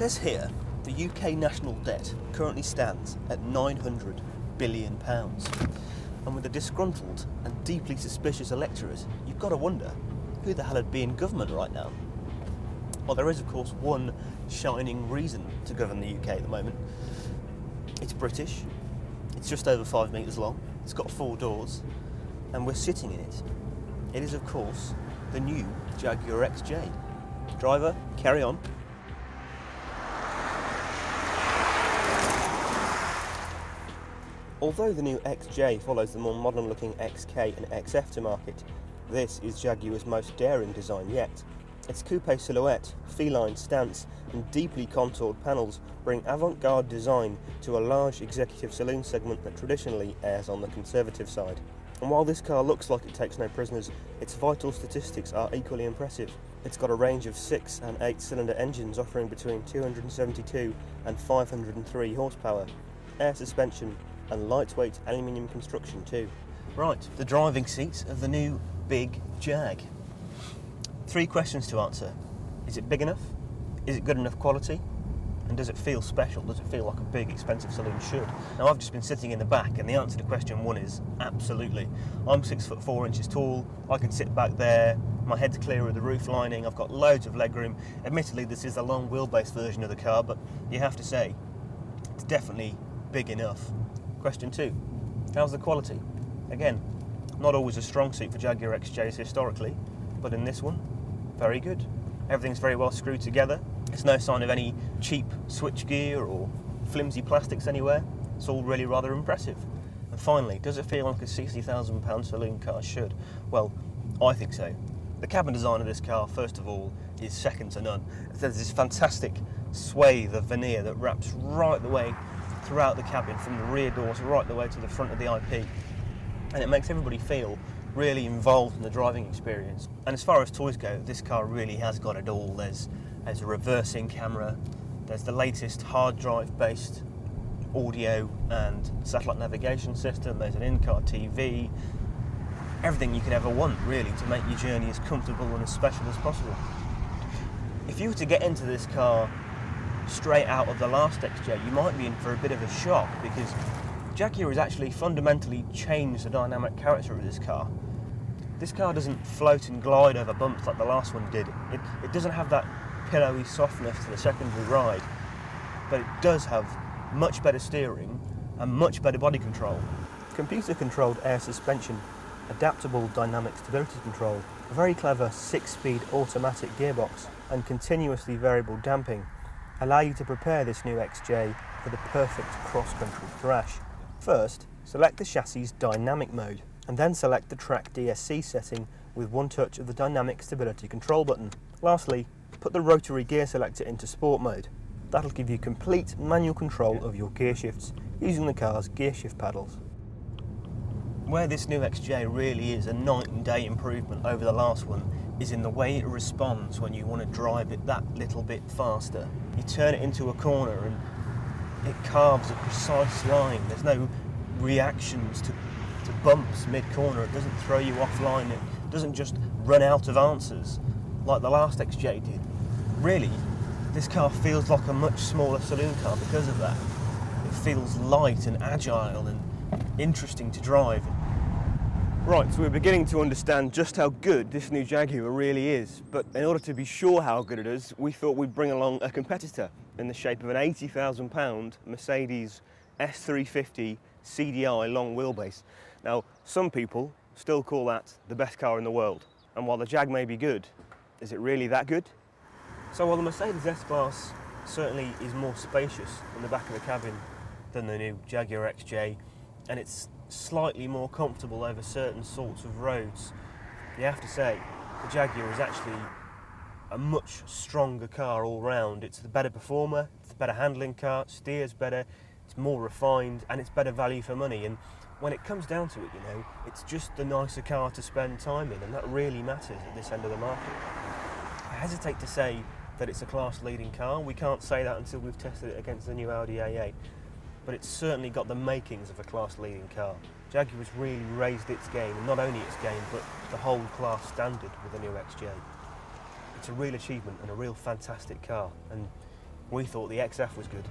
says here, the UK national debt currently stands at £900 billion. And with a disgruntled and deeply suspicious electorate, you've got to wonder, who the hell would be in government right now? Well, there is of course one shining reason to govern the UK at the moment. It's British, it's just over 5 metres long, it's got 4 doors, and we're sitting in it. It is of course the new Jaguar XJ. Driver, carry on. Although the new XJ follows the more modern looking XK and XF to market, this is Jaguar's most daring design yet. Its coupe silhouette, feline stance and deeply contoured panels bring avant-garde design to a large executive saloon segment that traditionally airs on the conservative side. And while this car looks like it takes no prisoners, its vital statistics are equally impressive. It's got a range of 6 and 8 cylinder engines offering between 272 and 503 horsepower, air suspension and lightweight aluminium construction too. Right, the driving seat of the new big Jag. 3 questions to answer. Is it big enough? Is it good enough quality? And does it feel special? Does it feel like a big expensive saloon should? Now I've just been sitting in the back and the answer to question 1 is absolutely. I'm 6'4" tall, I can sit back there, my head's clear of the roof lining, I've got loads of legroom. Admittedly this is a long wheelbase version of the car, but you have to say, it's definitely big enough. Question 2, how's the quality? Again, not always a strong suit for Jaguar XJs historically, but in this one, very good. Everything's very well screwed together. There's no sign of any cheap switchgear or flimsy plastics anywhere. It's all really rather impressive. And finally, does it feel like a £60,000 saloon car should? Well, I think so. The cabin design of this car, first of all, is second to none. There's this fantastic swathe of veneer that wraps right the way throughout the cabin, from the rear doors right the way to the front of the IP. And it makes everybody feel really involved in the driving experience. And as far as toys go, this car really has got it all. There's a reversing camera, there's the latest hard drive based audio and satellite navigation system, there's an in-car TV, everything you could ever want really to make your journey as comfortable and as special as possible. If you were to get into this car straight out of the last XJ, you might be in for a bit of a shock, because Jaguar has actually fundamentally changed the dynamic character of this car. This car doesn't float and glide over bumps like the last one did. It doesn't have that pillowy softness to the secondary ride, but it does have much better steering and much better body control. Computer-controlled air suspension, adaptable dynamic stability control, a very clever 6-speed automatic gearbox and continuously variable damping allow you to prepare this new XJ for the perfect cross-country thrash. First, select the chassis' dynamic mode, and then select the track DSC setting with one touch of the dynamic stability control button. Lastly, put the rotary gear selector into sport mode. That'll give you complete manual control of your gear shifts using the car's gear shift paddles. Where this new XJ really is a night and day improvement over the last one is in the way it responds when you want to drive it that little bit faster. You turn it into a corner and it carves a precise line. There's no reactions to bumps mid-corner. It doesn't throw you offline. It doesn't just run out of answers like the last XJ did. Really, this car feels like a much smaller saloon car because of that. It feels light and agile and interesting to drive. Right, so we're beginning to understand just how good this new Jaguar really is, but in order to be sure how good it is, we thought we'd bring along a competitor in the shape of an £80,000 Mercedes S350 CDI long wheelbase. Now, some people still call that the best car in the world, and while the Jag may be good, is it really that good? So while the Mercedes S-Class certainly is more spacious in the back of the cabin than the new Jaguar XJ, and it's slightly more comfortable over certain sorts of roads, you have to say the Jaguar is actually a much stronger car all round. It's the better performer, it's the better handling car, it steers better, it's more refined, and it's better value for money. And when it comes down to it, you know, it's just the nicer car to spend time in, and that really matters at this end of the market. I hesitate to say that it's a class-leading car. We can't say that until we've tested it against the new Audi A8. But it's certainly got the makings of a class-leading car. Jaguar's really raised its game, and not only its game, but the whole class standard with the new XJ. It's a real achievement and a real fantastic car, and We thought the XF was good.